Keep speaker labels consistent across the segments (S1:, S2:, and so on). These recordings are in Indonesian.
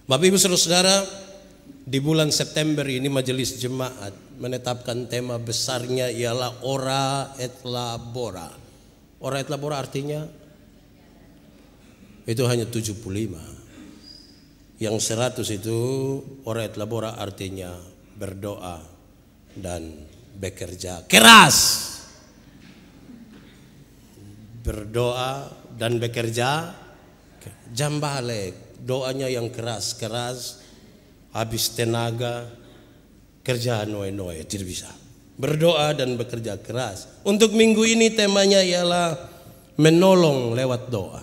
S1: Bapak Ibu Saudara-saudara, di bulan September ini Majelis Jemaat menetapkan tema besarnya ialah Ora et Labora. Ora et Labora artinya itu hanya 75. Yang 100 itu Ora et Labora artinya berdoa dan bekerja keras. Berdoa dan bekerja jam balik. Doanya yang keras-keras, habis tenaga, kerja noe-noe, tidak bisa. Berdoa dan bekerja keras. Untuk minggu ini temanya ialah menolong lewat doa.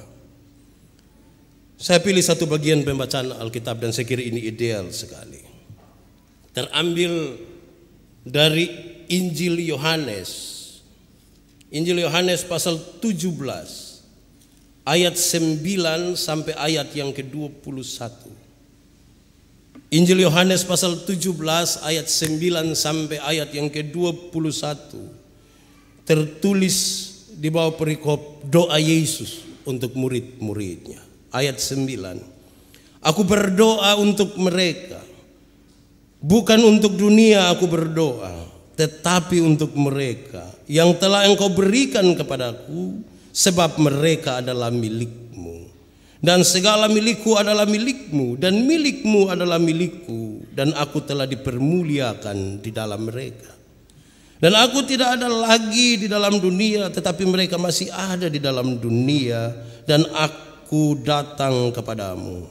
S1: Saya pilih satu bagian pembacaan Alkitab dan saya kira ini ideal sekali. Terambil dari Injil Yohanes. Injil Yohanes pasal 17. Ayat 9 sampai ayat yang ke-21. Injil Yohanes pasal 17 ayat 9 sampai ayat yang ke-21. Tertulis di bawah perikop doa Yesus untuk murid-muridnya. Ayat 9. Aku berdoa untuk mereka. Bukan untuk dunia aku berdoa, tetapi untuk mereka yang telah Engkau berikan kepadaku, sebab mereka adalah milikmu. Dan segala milikku adalah milikmu, dan milikmu adalah milikku, dan aku telah dipermuliakan di dalam mereka. Dan aku tidak ada lagi di dalam dunia, tetapi mereka masih ada di dalam dunia, dan aku datang kepadamu.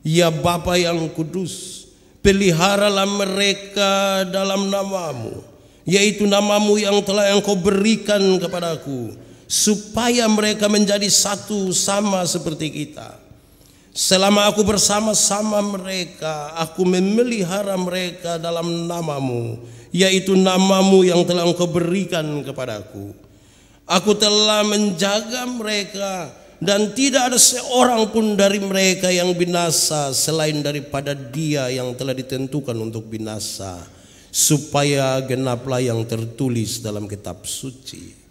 S1: Ya Bapa yang kudus, peliharalah mereka dalam namamu, yaitu namamu yang telah Engkau berikan kepadaku, supaya mereka menjadi satu sama seperti kita. Selama aku bersama-sama mereka, aku memelihara mereka dalam namamu, yaitu namamu yang telah Engkau berikan kepadaku. Aku telah menjaga mereka, dan tidak ada seorang pun dari mereka yang binasa selain daripada dia yang telah ditentukan untuk binasa, supaya genaplah yang tertulis dalam kitab suci.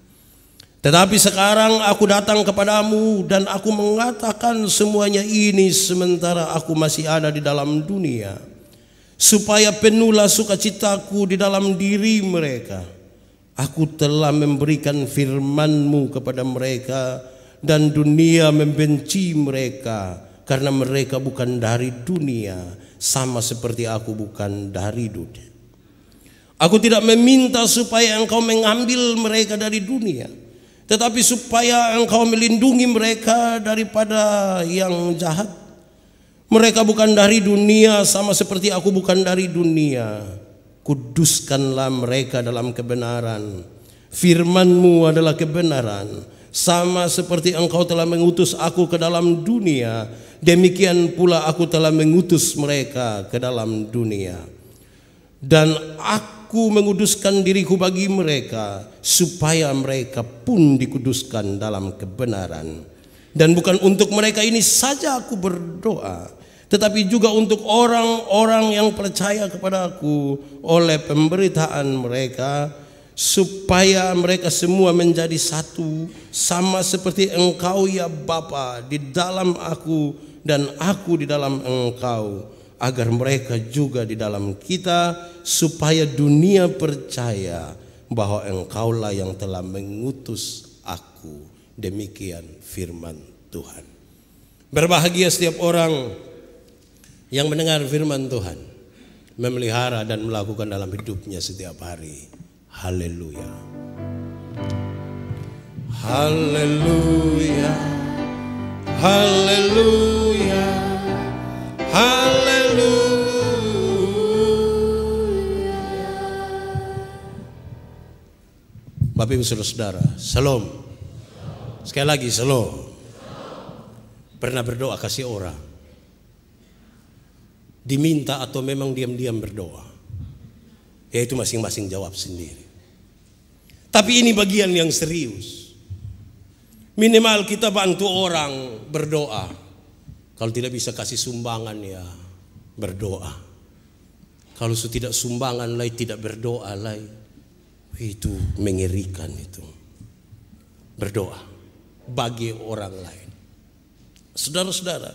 S1: Tetapi sekarang aku datang kepadamu dan aku mengatakan semuanya ini sementara aku masih ada di dalam dunia, supaya penuhlah sukacitaku di dalam diri mereka. Aku telah memberikan firman-Mu kepada mereka, dan dunia membenci mereka karena mereka bukan dari dunia, sama seperti aku bukan dari dunia. Aku tidak meminta supaya Engkau mengambil mereka dari dunia, tetapi supaya Engkau melindungi mereka daripada yang jahat. Mereka bukan dari dunia, sama seperti aku bukan dari dunia. Kuduskanlah mereka dalam kebenaran. Firman-Mu adalah kebenaran. Sama seperti Engkau telah mengutus aku ke dalam dunia, demikian pula aku telah mengutus mereka ke dalam dunia. Dan aku menguduskan diriku bagi mereka, supaya mereka pun dikuduskan dalam kebenaran. Dan bukan untuk mereka ini saja aku berdoa, tetapi juga untuk orang-orang yang percaya kepada aku oleh pemberitaan mereka, supaya mereka semua menjadi satu, sama seperti Engkau ya Bapa di dalam aku dan aku di dalam Engkau, agar mereka juga di dalam kita, supaya dunia percaya bahwa Engkaulah yang telah mengutus aku. Demikian firman Tuhan. Berbahagia setiap orang yang mendengar firman Tuhan, memelihara dan melakukan dalam hidupnya setiap hari. Haleluya. Haleluya. Haleluya. Haleluya. Bapak Ibu Saudara-saudara, Shalom. Sekali lagi Shalom. Pernah berdoa kasih orang? Diminta atau memang diam-diam berdoa? Yaitu masing-masing jawab sendiri. Tapi ini bagian yang serius. Minimal kita bantu orang berdoa. Kalau tidak bisa kasih sumbangan ya berdoa. Kalau tidak sumbangan lagi tidak berdoa lagi, itu mengerikan itu. Berdoa bagi orang lain. Saudara-saudara,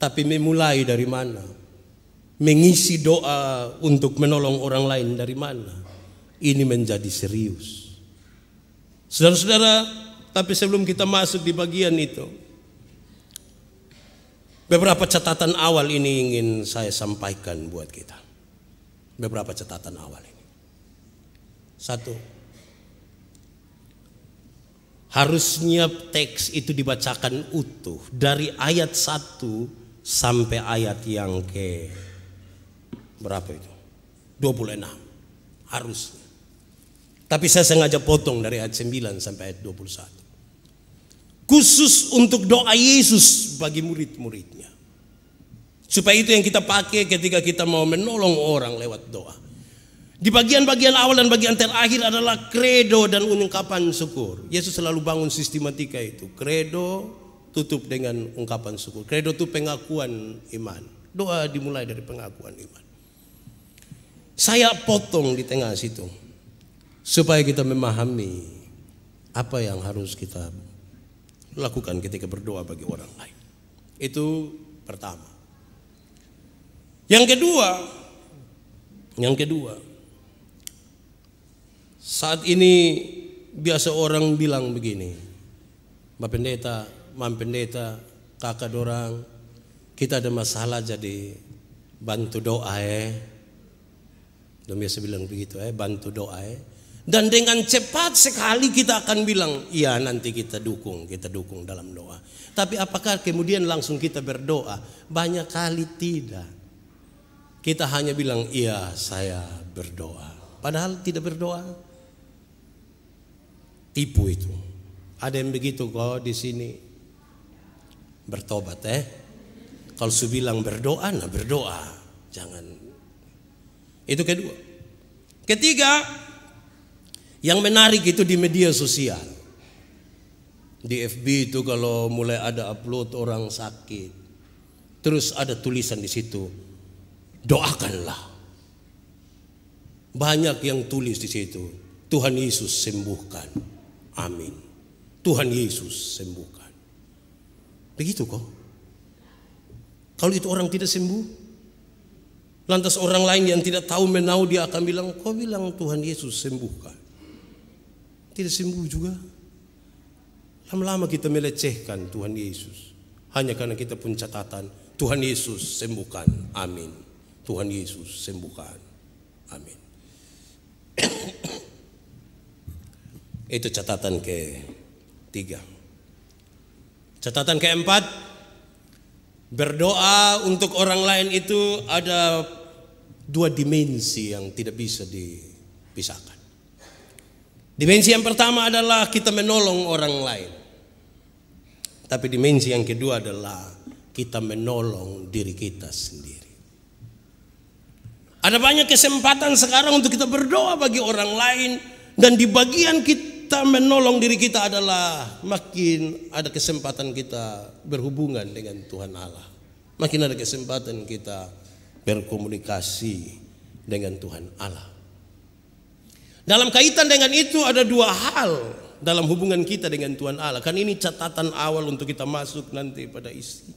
S1: Tapi memulai dari mana? Mengisi doa untuk menolong orang lain dari mana? Ini menjadi serius. Saudara-saudara, tapi sebelum kita masuk di bagian itu, beberapa catatan awal ini ingin saya sampaikan buat kita. Beberapa catatan awal ini. Satu, harusnya teks itu dibacakan utuh dari ayat 1 sampai ayat yang ke berapa itu? 26. Harusnya. Tapi saya sengaja potong dari ayat 9 sampai ayat 21. Khusus untuk doa Yesus bagi murid-muridnya. Supaya itu yang kita pakai ketika kita mau menolong orang lewat doa. Di bagian-bagian awal dan bagian terakhir adalah kredo dan ungkapan syukur. Yesus selalu bangun sistematika itu. Kredo tutup dengan ungkapan syukur. Kredo itu pengakuan iman. Doa dimulai dari pengakuan iman. Saya potong di tengah situ supaya kita memahami apa yang harus kita lakukan ketika berdoa bagi orang lain. Itu pertama. Yang kedua, saat ini biasa orang bilang begini, Pak Pendeta, Mam Pendeta, kakak dorang, kita ada masalah jadi bantu doa Dong biasa bilang begitu bantu doa Dan dengan cepat sekali kita akan bilang, iya nanti kita dukung dalam doa. Tapi apakah kemudian langsung kita berdoa? Banyak kali tidak. Kita hanya bilang, iya saya berdoa. Padahal tidak berdoa. Tipu itu. Ada yang begitu kok di sini. Bertobat Kalau su bilang berdoa, nah berdoa. Jangan. Itu kedua. Ketiga, yang menarik itu di media sosial. Di FB itu kalau mulai ada upload orang sakit, terus ada tulisan di situ, doakanlah. Banyak yang tulis di situ, Tuhan Yesus sembuhkan. Amin. Tuhan Yesus sembuhkan. Begitu kok. Kalau itu orang tidak sembuh, lantas orang lain yang tidak tahu menau dia akan bilang, kau bilang Tuhan Yesus sembuhkan. Tidak sembuh juga. Lama-lama kita melecehkan Tuhan Yesus. Hanya karena kita pun catatan, Tuhan Yesus sembuhkan. Amin. Tuhan Yesus sembuhkan. Amin. Itu catatan ketiga. Catatan keempat, berdoa untuk orang lain itu ada dua dimensi yang tidak bisa dipisahkan. Dimensi yang pertama adalah kita menolong orang lain. Tapi dimensi yang kedua adalah kita menolong diri kita sendiri. Ada banyak kesempatan sekarang untuk kita berdoa bagi orang lain, dan di bagian kita menolong diri kita adalah makin ada kesempatan kita berhubungan dengan Tuhan Allah. Makin ada kesempatan kita berkomunikasi dengan Tuhan Allah. Dalam kaitan dengan itu ada dua hal dalam hubungan kita dengan Tuhan Allah. Kan ini catatan awal untuk kita masuk nanti pada isinya.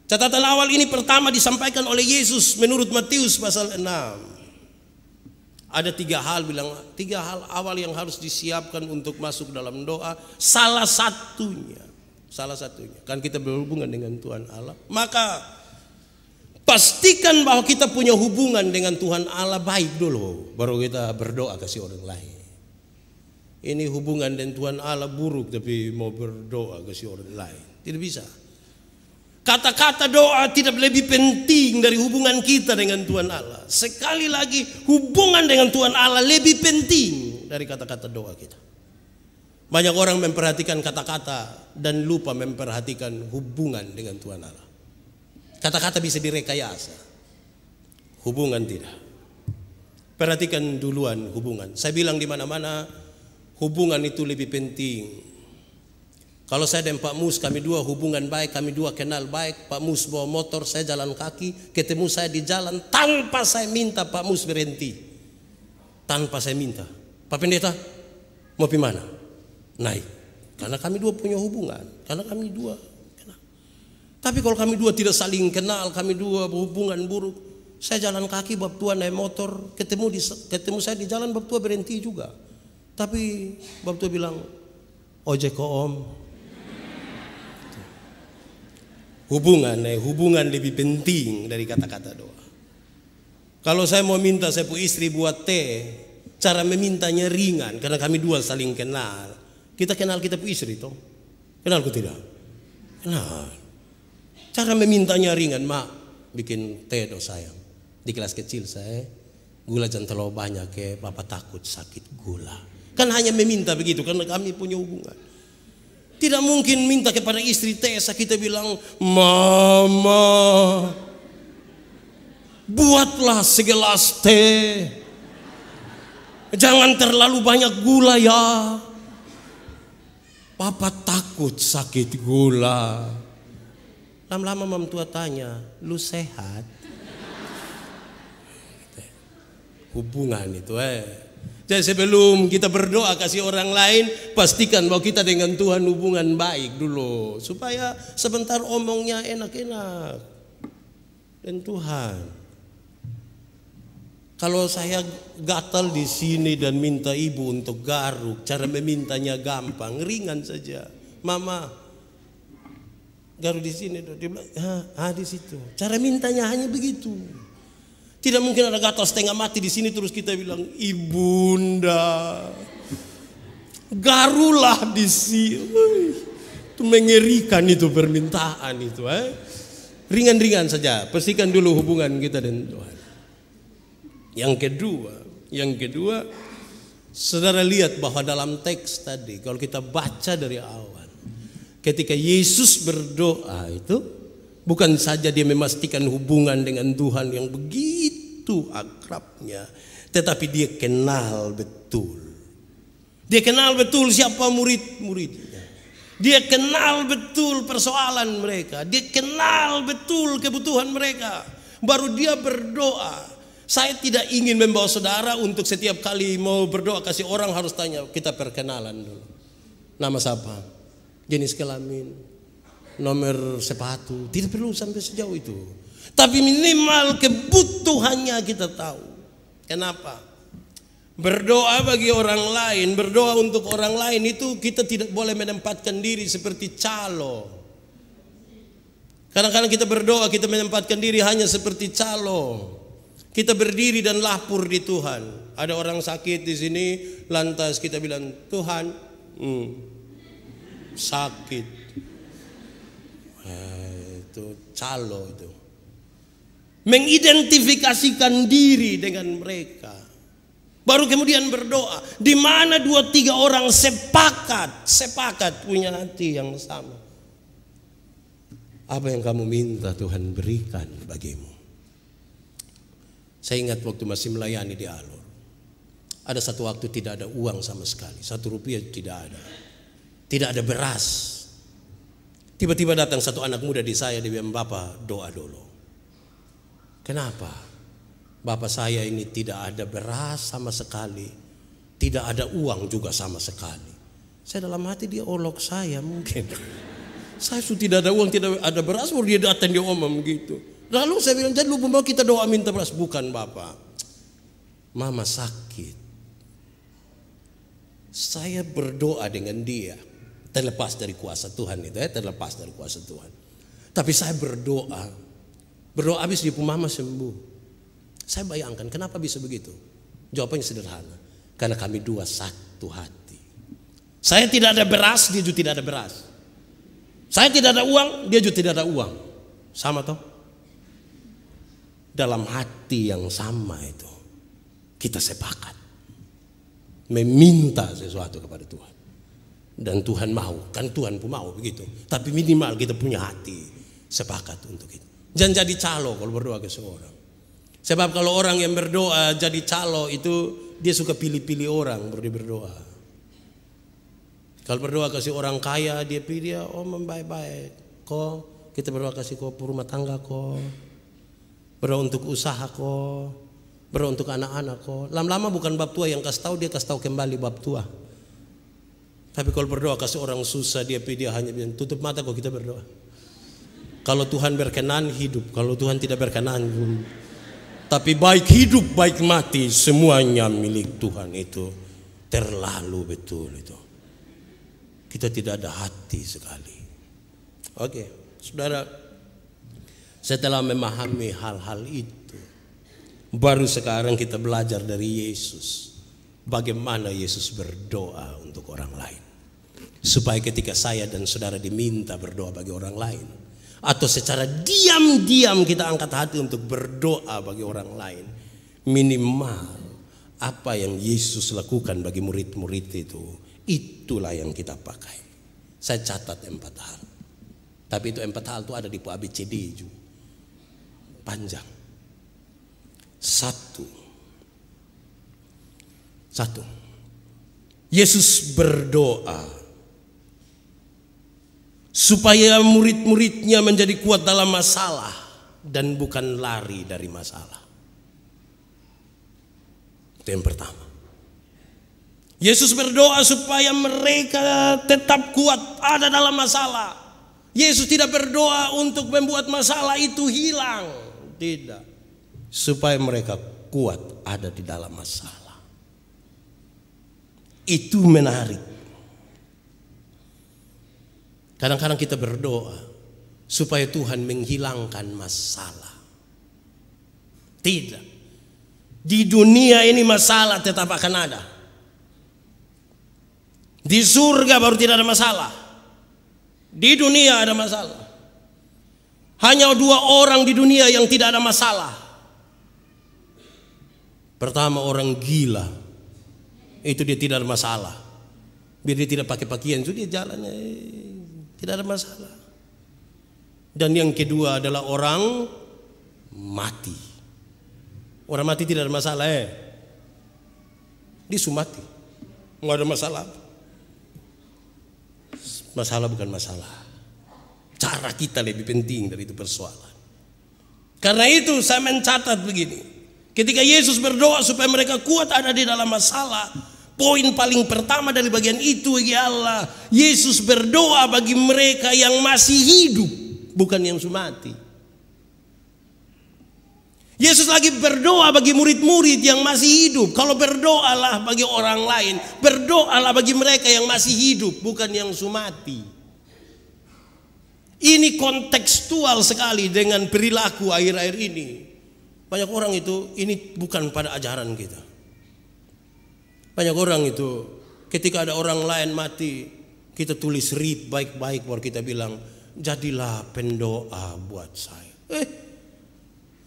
S1: Catatan awal ini pertama disampaikan oleh Yesus menurut Matius pasal 6. Ada tiga hal awal yang harus disiapkan untuk masuk dalam doa. Salah satunya kan kita berhubungan dengan Tuhan Allah. Maka pastikan bahwa kita punya hubungan dengan Tuhan Allah baik dulu, baru kita berdoa kasih orang lain. Ini hubungan dengan Tuhan Allah buruk tapi mau berdoa kasih orang lain, tidak bisa. Kata-kata doa tidak lebih penting dari hubungan kita dengan Tuhan Allah. Sekali lagi, hubungan dengan Tuhan Allah lebih penting dari kata-kata doa kita. Banyak orang memperhatikan kata-kata dan lupa memperhatikan hubungan dengan Tuhan Allah. Kata-kata bisa direkayasa, hubungan tidak. Perhatikan duluan hubungan. Saya bilang di mana-mana hubungan itu lebih penting. Kalau saya dan Pak Mus, kami dua hubungan baik, kami dua kenal baik. Pak Mus bawa motor, saya jalan kaki, ketemu saya di jalan tanpa saya minta Pak Mus berhenti. Tanpa saya minta. Pak Pendeta, mau pergi mana? Naik. Karena kami dua punya hubungan. Karena kami dua kenal. Tapi kalau kami dua tidak saling kenal, kami dua berhubungan buruk, saya jalan kaki, bab tua naik motor, ketemu saya di jalan, bab tua berhenti juga. Tapi bab tua bilang, ojek kok om. Hubungan lebih penting dari kata-kata doa. Kalau saya mau minta saya pu istri buat teh, cara memintanya ringan karena kami dua saling kenal. Kita kenal kita pu istri toh? Kenal ku tidak? Kenal. Cara memintanya ringan, mak bikin teh do sayang. Di kelas kecil saya, gula jangan terlalu banyak ya, bapak takut sakit gula. Kan hanya meminta begitu karena kami punya hubungan. Tidak mungkin minta kepada istri Tessa kita bilang, mama buatlah segelas teh, jangan terlalu banyak gula ya, papa takut sakit gula. Lama-lama mam tua tanya, lu sehat? Hubungan itu Jadi sebelum kita berdoa kasih orang lain, pastikan bahwa kita dengan Tuhan hubungan baik dulu, supaya sebentar omongnya enak-enak dan Tuhan. Kalau saya gatal di sini dan minta ibu untuk garuk, cara memintanya gampang, ringan saja. Mama, garuk di sini, dia bilang, di situ. Cara mintanya hanya begitu. Tidak mungkin ada gatal setengah mati di sini terus kita bilang, ibunda, garulah di sini. Itu mengerikan itu permintaan itu. Ringan-ringan saja. Pastikan dulu hubungan kita dengan Tuhan. Yang kedua, saudara lihat bahwa dalam teks tadi, kalau kita baca dari awal, ketika Yesus berdoa itu, bukan saja dia memastikan hubungan dengan Tuhan yang begitu akrabnya, tetapi dia kenal betul. Dia kenal betul siapa murid-muridnya. Dia kenal betul persoalan mereka. Dia kenal betul kebutuhan mereka. Baru dia berdoa. Saya tidak ingin membawa saudara untuk setiap kali mau berdoa kasih orang harus tanya, kita perkenalan dulu. Nama siapa? Jenis kelamin, nomor sepatu, tidak perlu sampai sejauh itu. Tapi minimal kebutuhannya kita tahu. Kenapa? Berdoa bagi orang lain, berdoa untuk orang lain itu kita tidak boleh menempatkan diri seperti calo. Kadang-kadang kita berdoa kita menempatkan diri hanya seperti calo. Kita berdiri dan lapor di Tuhan. Ada orang sakit di sini, lantas kita bilang, Tuhan, sakit. Itu calo itu. Mengidentifikasikan diri dengan mereka. Baru kemudian berdoa. Di mana 2-3 orang sepakat punya hati yang sama. Apa yang kamu minta Tuhan berikan bagimu. Saya ingat waktu masih melayani di Alor. Ada satu waktu tidak ada uang sama sekali. 1 rupiah tidak ada. Tidak ada beras. Tiba-tiba datang satu anak muda di saya, dia bilang, Bapak doa dulu. Kenapa? Bapak saya ini tidak ada beras sama sekali. Tidak ada uang juga sama sekali. Saya dalam hati dia olok saya mungkin. Saya sudah tidak ada uang, tidak ada beras, baru dia datang dia omong gitu. Lalu saya bilang, jadi lupa mau kita doa minta beras. Bukan Bapak, Mama sakit. Saya berdoa dengan dia. Terlepas dari kuasa Tuhan itu, terlepas dari kuasa Tuhan. Tapi saya berdoa habis dia mama sembuh. Saya bayangkan kenapa bisa begitu. Jawabannya sederhana. Karena kami dua satu hati. Saya tidak ada beras, dia juga tidak ada beras. Saya tidak ada uang, dia juga tidak ada uang. Sama toh? Dalam hati yang sama itu kita sepakat meminta sesuatu kepada Tuhan. Dan Tuhan mau, kan Tuhan pun mau begitu. Tapi minimal kita punya hati sepakat untuk itu. Jangan jadi calo kalau berdoa ke seorang. Sebab kalau orang yang berdoa jadi calo itu dia suka pilih-pilih orang baru dia berdoa. Kalau berdoa kasih orang kaya dia pilih dia, baik-baik. Kok kita berdoa kasih kok rumah tangga kok. Berdoa untuk usaha kok. Berdoa untuk anak-anak kok. Lama-lama bukan bab tua yang kasih tahu, dia kasih tahu kembali bab tua. Tapi kalau berdoa kasih orang susah dia hanya bilang tutup mata kok kita berdoa. Kalau Tuhan berkenan hidup, kalau Tuhan tidak berkenan. Tapi baik hidup baik mati semuanya milik Tuhan. Itu terlalu betul itu. Kita tidak ada hati sekali. Oke, saudara, setelah memahami hal-hal itu, baru sekarang kita belajar dari Yesus bagaimana Yesus berdoa untuk orang lain. Supaya ketika saya dan saudara diminta berdoa bagi orang lain, atau secara diam-diam kita angkat hati untuk berdoa bagi orang lain, minimal apa yang Yesus lakukan bagi murid-murid itu, itulah yang kita pakai. Saya catat 4 hal. Tapi itu 4 hal itu ada di ABCD juga. Panjang. Satu. Yesus berdoa supaya murid-muridnya menjadi kuat dalam masalah dan bukan lari dari masalah. Itu yang pertama. Yesus berdoa supaya mereka tetap kuat ada dalam masalah. Yesus tidak berdoa untuk membuat masalah itu hilang. Tidak. Supaya mereka kuat ada di dalam masalah. Itu menarik. Kadang-kadang kita berdoa supaya Tuhan menghilangkan masalah. Tidak. Di dunia ini masalah tetap akan ada. Di surga baru tidak ada masalah. Di dunia ada masalah. Hanya 2 orang di dunia yang tidak ada masalah. Pertama, orang gila. Itu dia tidak ada masalah. Biar dia tidak pakai pakaian, itu dia jalannya tidak ada masalah. Dan yang kedua adalah orang mati. Orang mati tidak ada masalah. Dia mati, nggak ada masalah. Masalah bukan masalah. Cara kita lebih penting dari itu persoalan. Karena itu saya mencatat begini. Ketika Yesus berdoa supaya mereka kuat ada di dalam masalah, poin paling pertama dari bagian itu ialah Yesus berdoa bagi mereka yang masih hidup, bukan yang sudah mati. Yesus lagi berdoa bagi murid-murid yang masih hidup. Kalau berdoalah bagi orang lain, berdoalah bagi mereka yang masih hidup, bukan yang sudah mati. Ini kontekstual sekali dengan perilaku akhir-akhir ini. Banyak orang itu, ini bukan pada ajaran kita. Banyak orang itu, ketika ada orang lain mati, kita tulis read baik-baik, baru kita bilang, jadilah pendoa buat saya.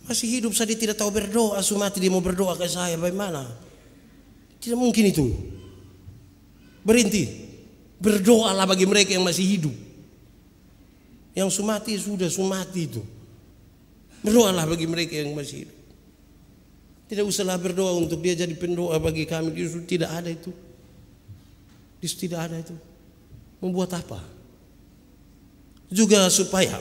S1: Masih hidup saja tidak tahu berdoa, mati dia mau berdoa ke saya, bagaimana? Tidak mungkin itu. Berhenti. Berdoalah bagi mereka yang masih hidup. Yang mati sudah mati itu. Berdoalah bagi mereka yang masih hidup. Tidak usahlah berdoa untuk dia jadi pendoa bagi kami. Justru tidak ada itu. Justru tidak ada itu. Membuat apa? Juga supaya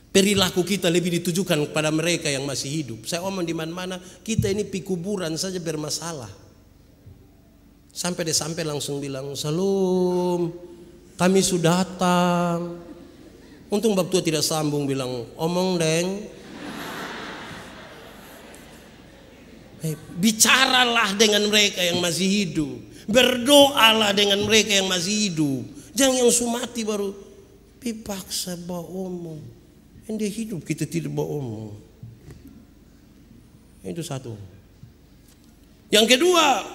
S1: perilaku kita lebih ditujukan kepada mereka yang masih hidup. Saya omong di mana-mana, kita ini pi kuburan saja bermasalah. Sampai langsung bilang, "Salam, kami sudah datang." Untung bab tua tidak sambung bilang, "Omong deng." Bicaralah dengan mereka yang masih hidup. Berdoalah dengan mereka yang masih hidup. Jangan yang sumati baru dipaksa bawa omong. Yang dia hidup kita tidak bawa omong. Itu satu. Yang kedua,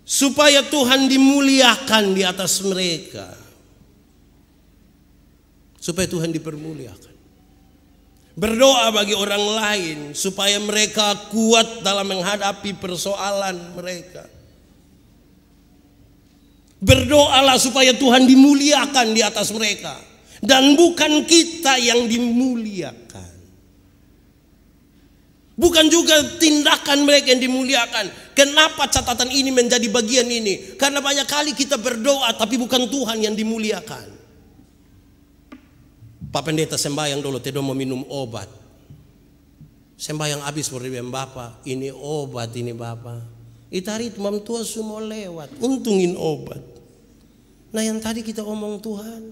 S1: supaya Tuhan dimuliakan di atas mereka. Supaya Tuhan dipermuliakan. Berdoa bagi orang lain supaya mereka kuat dalam menghadapi persoalan mereka. Berdoalah supaya Tuhan dimuliakan di atas mereka dan bukan kita yang dimuliakan. Bukan juga tindakan mereka yang dimuliakan. Kenapa catatan ini menjadi bagian ini? Karena banyak kali kita berdoa tapi bukan Tuhan yang dimuliakan. Pak Pendeta sembahyang dulu, tidak mau minum obat. Sembahyang habis baru bilang, "Bapak, ini obat ini Bapak." Itari mam tua semua lewat, untungin obat. Nah yang tadi kita omong Tuhan.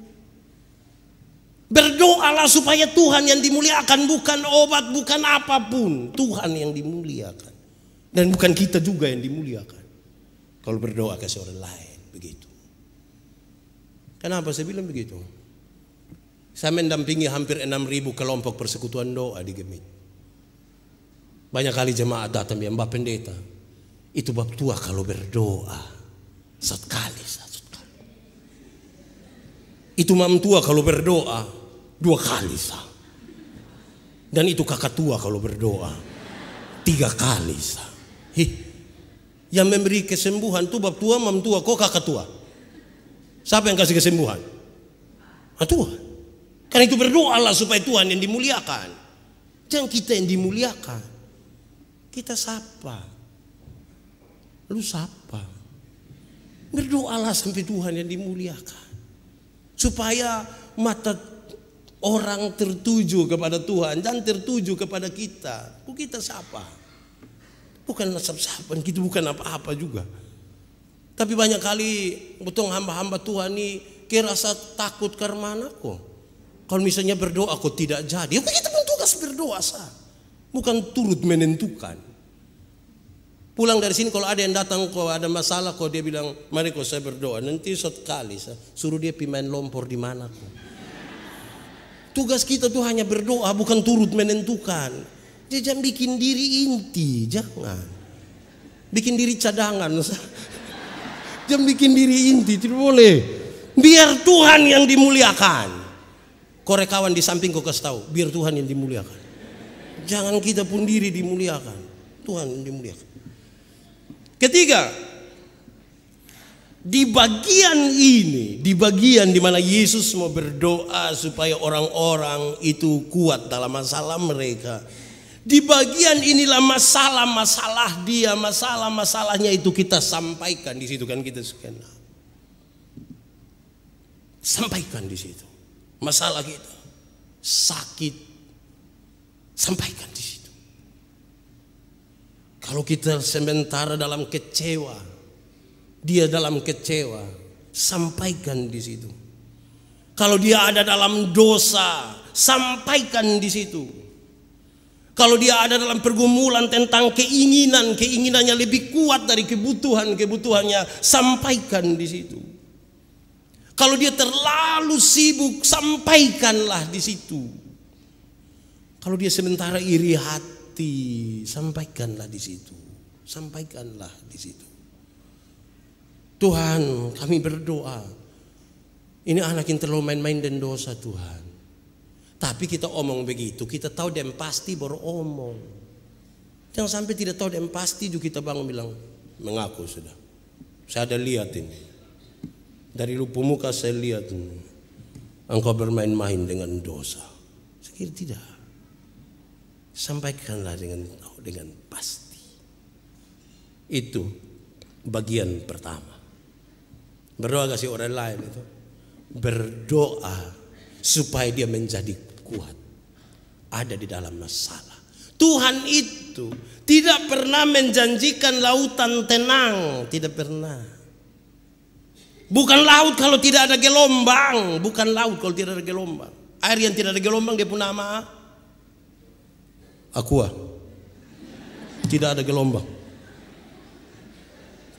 S1: Berdoalah supaya Tuhan yang dimuliakan, bukan obat, bukan apapun. Tuhan yang dimuliakan. Dan bukan kita juga yang dimuliakan. Kalau berdoa ke orang lain, begitu. Kenapa saya bilang begitu? Saya mendampingi hampir 6.000 kelompok persekutuan doa di Gemit. Banyak kali jemaat datang yang Mbak Pendeta, itu bab tua kalau berdoa satu kali. Itu mam tua kalau berdoa 2 kali sah. Dan itu kakak tua kalau berdoa 3 kali sah. Yang memberi kesembuhan tuh bab tua, mam tua, kok kakak tua? Siapa yang kasih kesembuhan? Tuhan. Karena itu berdoalah supaya Tuhan yang dimuliakan. Jangan kita yang dimuliakan. Kita sapa. Lu sapa. Berdoalah sampai Tuhan yang dimuliakan. Supaya mata orang tertuju kepada Tuhan dan tertuju kepada kita. Kita sapa. Bukan sap-sapan, kita bukan apa-apa juga. Tapi banyak kali betul hamba-hamba Tuhan ini kerasa takut karena aku. Kalau misalnya berdoa kok tidak jadi, kita pun tugas berdoa sah. Bukan turut menentukan. Pulang dari sini kalau ada yang datang kok ada masalah kok dia bilang, mari kok saya berdoa. Nanti satu kali suruh dia main lompor di mana kok. Tugas kita tuh hanya berdoa, bukan turut menentukan. Dia jangan bikin diri inti, jangan. Bikin diri cadangan. Jangan bikin diri inti, tidak boleh. Biar Tuhan yang dimuliakan. Korek kawan di samping kau kasih tahu, biar Tuhan yang dimuliakan. Jangan kita pun diri dimuliakan. Tuhan yang dimuliakan. Ketiga, di bagian ini, di bagian di mana Yesus mau berdoa supaya orang-orang itu kuat dalam masalah mereka. Di bagian inilah masalah-masalah dia, masalah-masalahnya itu kita sampaikan di situ kan kita sekian. Sampaikan di situ. Masalah kita sakit, sampaikan di situ. Kalau kita sementara dalam kecewa, dia dalam kecewa, sampaikan di situ. Kalau dia ada dalam dosa, sampaikan di situ. Kalau dia ada dalam pergumulan tentang keinginannya lebih kuat dari kebutuhannya, sampaikan di situ. Kalau dia terlalu sibuk, sampaikanlah di situ. Kalau dia sementara iri hati, sampaikanlah di situ. Sampaikanlah di situ. Tuhan, kami berdoa. Ini anak yang terlalu main-main dan dosa Tuhan. Tapi kita omong begitu, kita tahu dan pasti baru omong. Jangan sampai tidak tahu dan pasti juga kita bangun bilang, mengaku sudah. Saya ada lihat ini. Dari lupuk muka saya lihat engkau bermain-main dengan dosa. Saya kira tidak. Sampaikanlah dengan pasti. Itu bagian pertama. Berdoa kasih orang lain itu. Berdoa supaya dia menjadi kuat. Ada di dalam masalah. Tuhan itu tidak pernah menjanjikan lautan tenang. Tidak pernah. Bukan laut kalau tidak ada gelombang. Bukan laut kalau tidak ada gelombang. Air yang tidak ada gelombang dia pun nama Aqua. Tidak ada gelombang.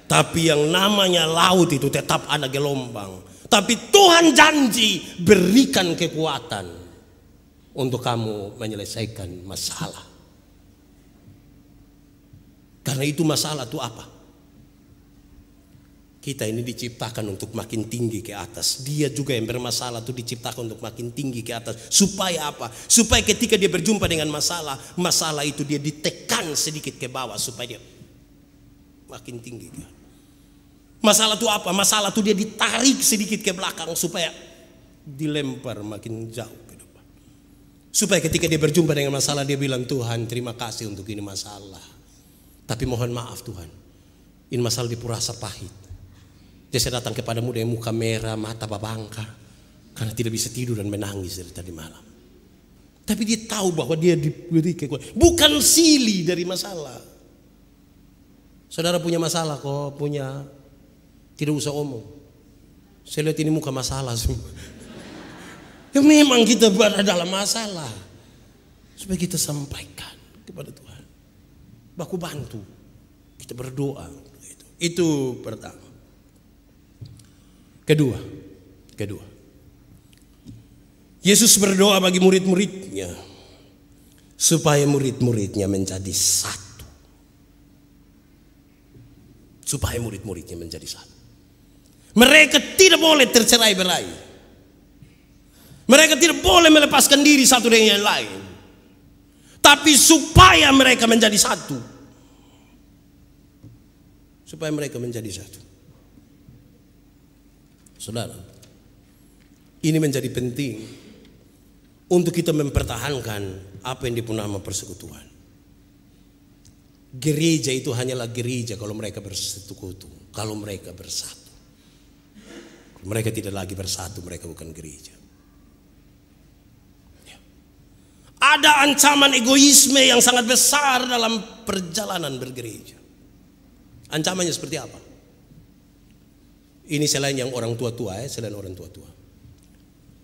S1: Tapi yang namanya laut itu tetap ada gelombang. Tapi Tuhan janji berikan kekuatan untuk kamu menyelesaikan masalah. Karena itu masalah itu apa? Kita ini diciptakan untuk makin tinggi ke atas. Dia juga yang bermasalah itu diciptakan untuk makin tinggi ke atas. Supaya apa? Supaya ketika dia berjumpa dengan masalah, masalah itu dia ditekan sedikit ke bawah supaya dia makin tinggi. Masalah itu apa? Masalah itu dia ditarik sedikit ke belakang supaya dilempar makin jauh ke depan. Supaya ketika dia berjumpa dengan masalah dia bilang, Tuhan terima kasih untuk ini masalah. Tapi mohon maaf Tuhan, ini masalah di Purasa Pahit. Dia saya datang kepadamu dengan muka merah, mata babangka, karena tidak bisa tidur dan menangis dari tadi malam. Tapi dia tahu bahwa dia diberi kekuatan. Bukan silih dari masalah. Saudara punya masalah kok, punya. Tidak usah omong. Saya lihat ini muka masalah semua. Ya memang kita berada dalam masalah, supaya kita sampaikan kepada Tuhan. Baku bantu, kita berdoa. Itu pertama. Kedua, Yesus berdoa bagi murid-muridnya supaya murid-muridnya menjadi satu. Supaya murid-muridnya menjadi satu. Mereka tidak boleh tercerai-berai. Mereka tidak boleh melepaskan diri satu dengan yang lain. Tapi supaya mereka menjadi satu. Supaya mereka menjadi satu. Saudara, ini menjadi penting untuk kita mempertahankan apa yang disebut nama persekutuan. Gereja itu hanyalah gereja kalau mereka bersekutu, kalau mereka bersatu. Kalau mereka tidak lagi bersatu, mereka bukan gereja. Ada ancaman egoisme yang sangat besar dalam perjalanan bergereja. Ancamannya seperti apa? Ini selain yang orang tua-tua, selain orang tua-tua.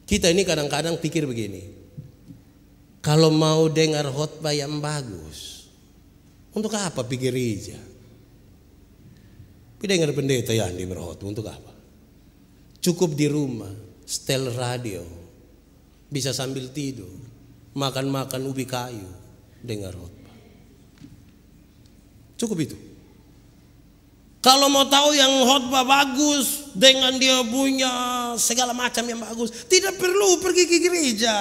S1: Kita ini kadang-kadang pikir begini. Kalau mau dengar khotbah yang bagus, untuk apa pergi gereja? Dengar pendeta yang di berkhotbah, untuk apa? Cukup di rumah, setel radio, bisa sambil tidur, makan-makan ubi kayu, dengar khotbah. Cukup itu. Kalau mau tahu yang khotbah bagus dengan dia punya segala macam yang bagus, tidak perlu pergi ke gereja.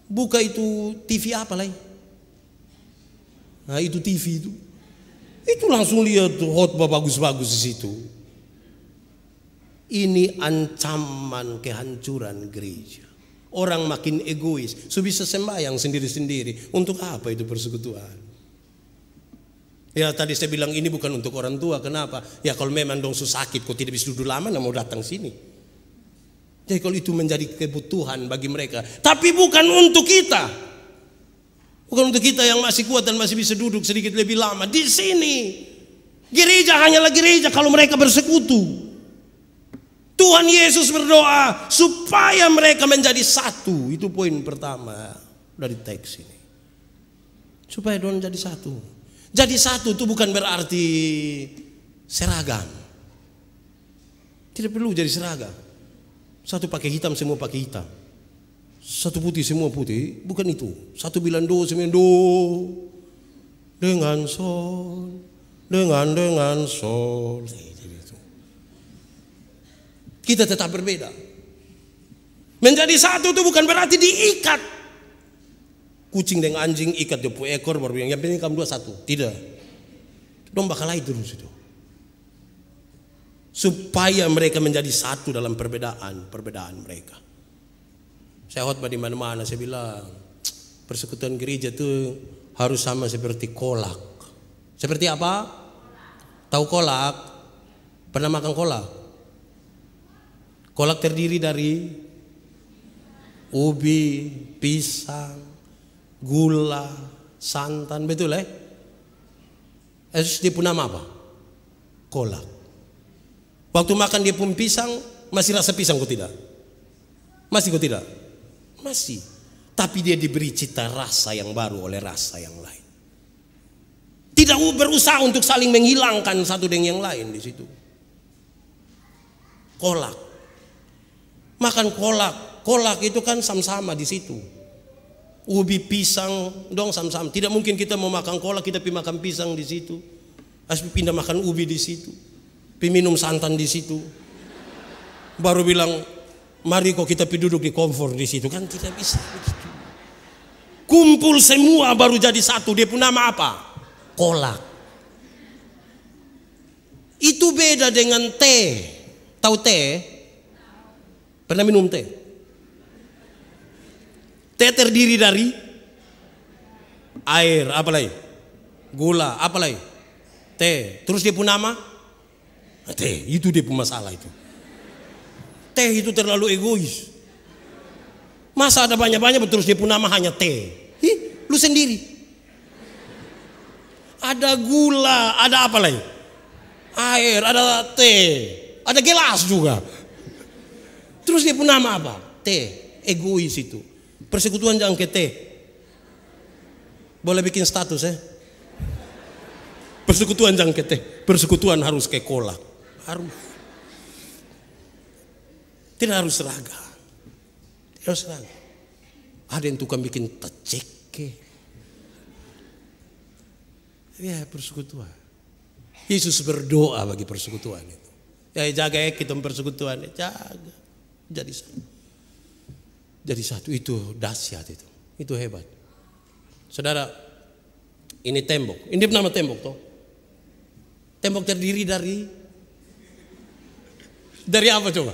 S1: Buka itu TV apa lagi? Nah itu TV itu. Itu langsung lihat khotbah bagus-bagus di situ. Ini ancaman kehancuran gereja. Orang makin egois, so bisa sembahyang sendiri-sendiri. Untuk apa itu persekutuan? Ya tadi saya bilang ini bukan untuk orang tua. Kenapa? Ya kalau memang dong sakit, kok tidak bisa duduk lama, nggak mau datang sini. Jadi kalau itu menjadi kebutuhan bagi mereka, tapi bukan untuk kita. Bukan untuk kita yang masih kuat dan masih bisa duduk sedikit lebih lama. Di sini gereja hanyalah gereja kalau mereka bersekutu. Tuhan Yesus berdoa supaya mereka menjadi satu. Itu poin pertama dari teks ini. Supaya Tuhan jadi satu. Jadi satu itu bukan berarti seragam. Tidak perlu jadi seragam. Satu pakai hitam, semua pakai hitam. Satu putih, semua putih. Bukan itu. Satu bilang do, semua do. Dengan sol. Dengan sol. Kita tetap berbeda. Menjadi satu itu bukan berarti diikat. Kucing dengan anjing ikat 20 ekor baru yang penting kamu 21. Tidak. Dong bakal lain terus itu. Supaya mereka menjadi satu dalam perbedaan mereka. Saya khotbah di mana-mana saya bilang persekutuan gereja itu harus sama seperti kolak. Seperti apa? Tahu kolak? Pernah makan kolak? Kolak terdiri dari ubi, pisang, gula, santan, betul ya? Dia pun nama apa? Kolak. Waktu makan dia pun pisang, masih rasa pisang kok tidak? Masih kok tidak? Masih. Tapi dia diberi cita rasa yang baru oleh rasa yang lain. Tidak berusaha untuk saling menghilangkan satu dengan yang lain di situ. Kolak. Makan kolak. Kolak itu kan sama-sama di situ. Ubi pisang dong sama-sama. Tidak mungkin kita mau makan kolak kita pergi makan pisang di situ. Harus pindah makan ubi di situ. Pergi minum santan di situ. Baru bilang mari kok kita pergi duduk di komfor di situ, kan tidak bisa begitu. Kumpul semua baru jadi satu. Dia pun nama apa? Kolak. Itu beda dengan teh. Tahu teh? Pernah minum teh? Teh terdiri dari air, apa lagi? Gula, apa lagi? Teh. Terus dia pun nama? Teh. Itu dia pun masalah itu. Teh itu terlalu egois. Masa ada banyak-banyak terus dia pun nama hanya teh. Lu sendiri. Ada gula, ada apa lagi? Air, ada teh, ada gelas juga. Terus dia pun nama apa? Teh. egois itu. Persekutuan jangan ke T. Boleh bikin status ya. Persekutuan jangan ke T. Persekutuan harus ke kolak. Harus. Tidak harus seragam. Tidak harus seragam. Ada yang tukang bikin teceke. Ya, persekutuan. Yesus berdoa bagi persekutuan itu. Ya, jaga kita persekutuan, jaga. Jadi satu. Jadi satu, itu dahsyat itu. Itu hebat. Saudara, ini tembok. Ini nama tembok toh. Tembok terdiri dari apa coba?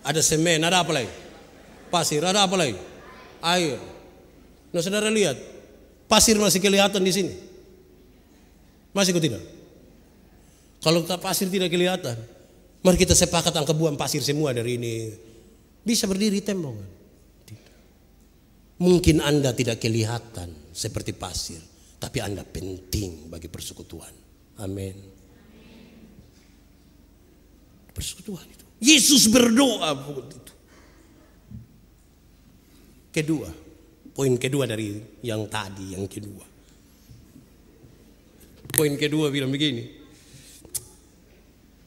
S1: Ada semen, ada apa lagi? Pasir, ada apa lagi? Air. Nah, saudara lihat, pasir masih kelihatan di sini. Masih kok tidak? Kalau pasir tidak kelihatan, mari kita sepakat angka buang pasir semua dari ini. Bisa berdiri tembok. Tidak. Mungkin Anda tidak kelihatan seperti pasir, tapi Anda penting bagi persekutuan. Amin. Persekutuan itu. Yesus berdoa begitu. Kedua, poin kedua dari yang tadi, yang kedua. Poin kedua bilang begini.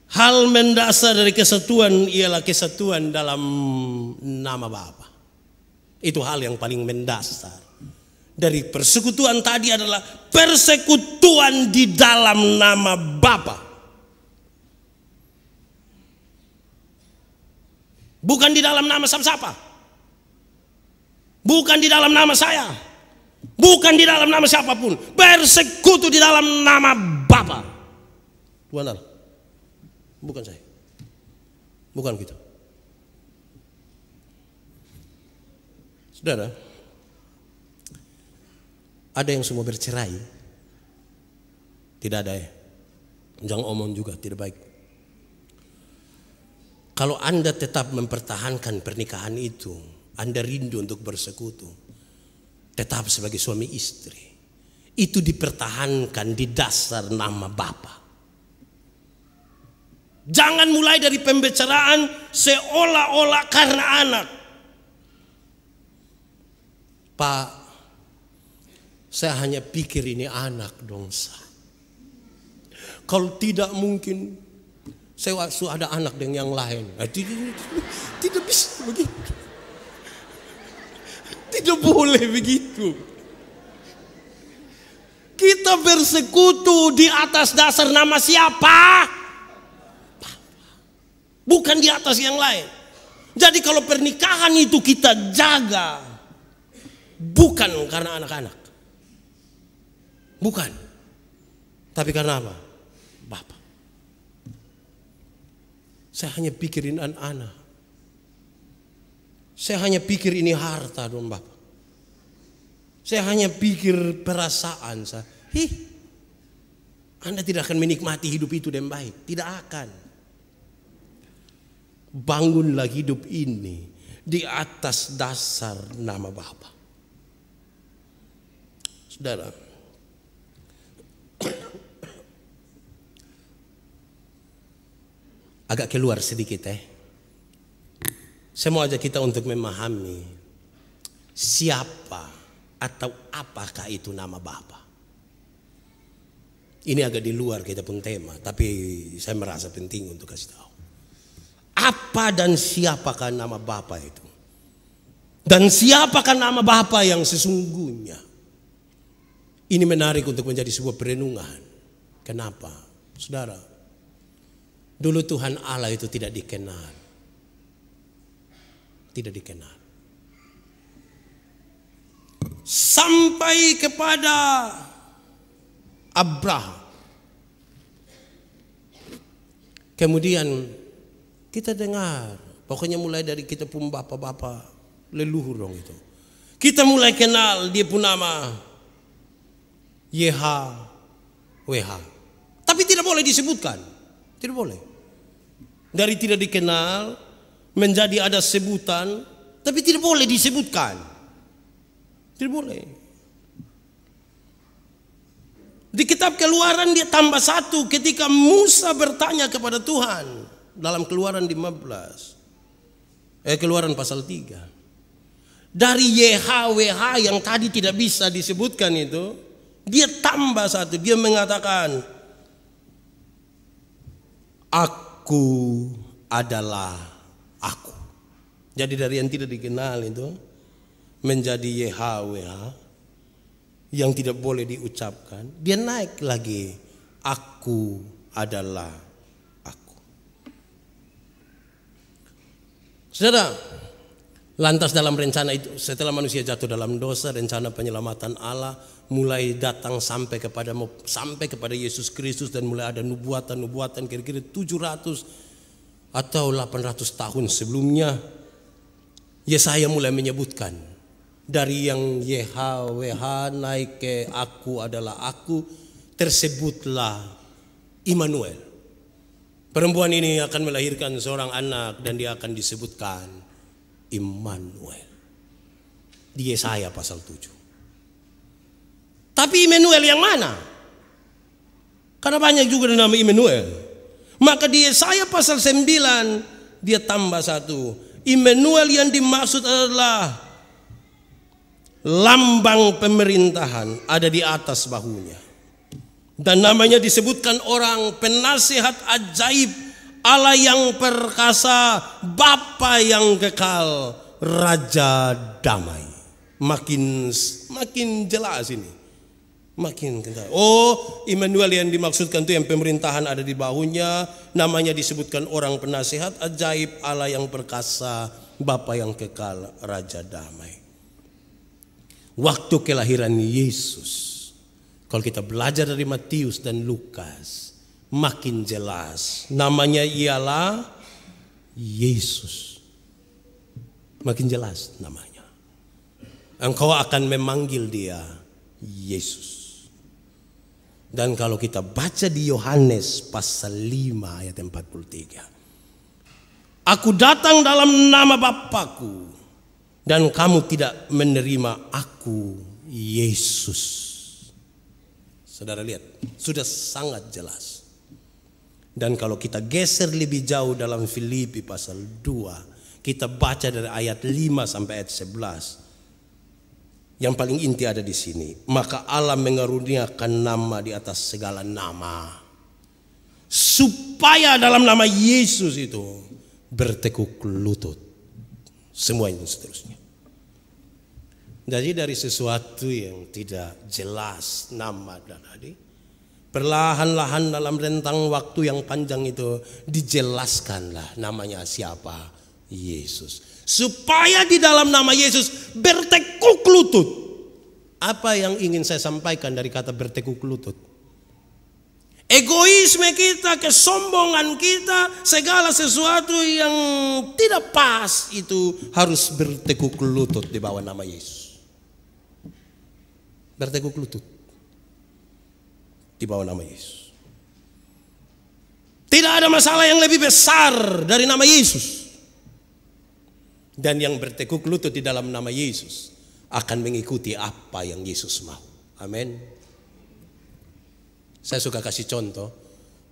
S1: Hal mendasar dari kesatuan ialah kesatuan dalam nama Bapa. Itu hal yang paling mendasar. Dari persekutuan tadi adalah persekutuan di dalam nama Bapa. Bukan di dalam nama siapa-siapa. Bukan di dalam nama saya. Bukan di dalam nama siapapun. Bersekutu di dalam nama Bapa. Tuhan Allah. Bukan saya. Bukan kita. Saudara, ada yang semua bercerai? Tidak ada ya. Jangan omong juga, tidak baik. Kalau Anda tetap mempertahankan pernikahan itu, Anda rindu untuk bersekutu, tetap sebagai suami istri, itu dipertahankan di dasar nama Bapa. Jangan mulai dari pembicaraan seolah-olah karena anak. Pak, saya hanya pikir ini anak dongsa. Kalau tidak mungkin saya ada anak dengan yang lain. Tidak bisa begitu. Tidak boleh begitu. Kita bersekutu di atas dasar nama siapa? Bukan di atas yang lain. Jadi kalau pernikahan itu kita jaga, bukan karena anak-anak. Bukan. Tapi karena apa? Bapa. Saya hanya pikirin anak-anak. Saya hanya pikir ini harta dong Bapak. Saya hanya pikir perasaan saya. Anda tidak akan menikmati hidup itu dengan baik. Tidak akan. Bangunlah hidup ini di atas dasar nama Bapa. Saudara, agak keluar sedikit Saya mau ajak kita untuk memahami siapa atau apakah itu nama Bapa. Ini agak di luar kita pun tema, tapi saya merasa penting untuk kasih tahu. Apa dan siapakah nama Bapa itu? Dan siapakah nama Bapa yang sesungguhnya? Ini menarik untuk menjadi sebuah perenungan. Kenapa? Saudara, dulu Tuhan Allah itu tidak dikenal. Tidak dikenal. Sampai kepada Abraham. Kemudian kita dengar, pokoknya mulai dari kita pun bapak-bapak leluhur dong itu. Kita mulai kenal dia pun nama YHWH. Tapi tidak boleh disebutkan. Tidak boleh. Dari tidak dikenal menjadi ada sebutan, tapi tidak boleh disebutkan. Tidak boleh. Di kitab Keluaran dia tambah satu ketika Musa bertanya kepada Tuhan dalam Keluaran 15 Keluaran pasal 3. Dari YHWH yang tadi tidak bisa disebutkan itu, dia tambah satu, dia mengatakan, aku adalah aku. Jadi dari yang tidak dikenal itu menjadi YHWH yang tidak boleh diucapkan, dia naik lagi, aku adalah aku. Saudara, lantas dalam rencana itu, setelah manusia jatuh dalam dosa, rencana penyelamatan Allah mulai datang sampai kepada Yesus Kristus, dan mulai ada nubuatan kira-kira 700 atau 800 tahun sebelumnya. Yesaya mulai menyebutkan dari yang YHWH naik ke aku adalah aku, tersebutlah Immanuel. Perempuan ini akan melahirkan seorang anak dan dia akan disebutkan Immanuel. Di Yesaya pasal 7. Tapi Immanuel yang mana? Karena banyak juga nama Immanuel. Maka di Yesaya pasal 9 dia tambah satu. Immanuel yang dimaksud adalah lambang pemerintahan ada di atas bahunya. Dan namanya disebutkan orang penasihat ajaib, Allah yang perkasa, Bapa yang kekal, Raja damai. Makin jelas ini. Makin kental. Oh, Immanuel yang dimaksudkan itu yang pemerintahan ada di bahunya. Namanya disebutkan orang penasihat ajaib, Allah yang perkasa, Bapa yang kekal, Raja damai. Waktu kelahiran Yesus, kalau kita belajar dari Matius dan Lukas, makin jelas. Namanya ialah Yesus. Makin jelas namanya. Engkau akan memanggil dia Yesus. Dan kalau kita baca di Yohanes pasal 5 ayat 43. Aku datang dalam nama Bapakku, dan kamu tidak menerima aku, Yesus. Saudara lihat, sudah sangat jelas. Dan kalau kita geser lebih jauh dalam Filipi pasal 2, kita baca dari ayat 5 sampai ayat 11. Yang paling inti ada di sini. Maka Allah mengaruniakan nama di atas segala nama, supaya dalam nama Yesus itu bertekuk lutut semua itu seterusnya. Jadi dari sesuatu yang tidak jelas nama dan tadi, perlahan-lahan dalam rentang waktu yang panjang itu dijelaskanlah namanya siapa, Yesus. Supaya di dalam nama Yesus bertekuk lutut. Apa yang ingin saya sampaikan dari kata bertekuk lutut? Egoisme kita, kesombongan kita, segala sesuatu yang tidak pas itu harus bertekuk lutut di bawah nama Yesus. Bertekuk lutut di bawah nama Yesus. Tidak ada masalah yang lebih besar dari nama Yesus. Dan yang bertekuk lutut di dalam nama Yesus akan mengikuti apa yang Yesus mau. Amin. Saya suka kasih contoh.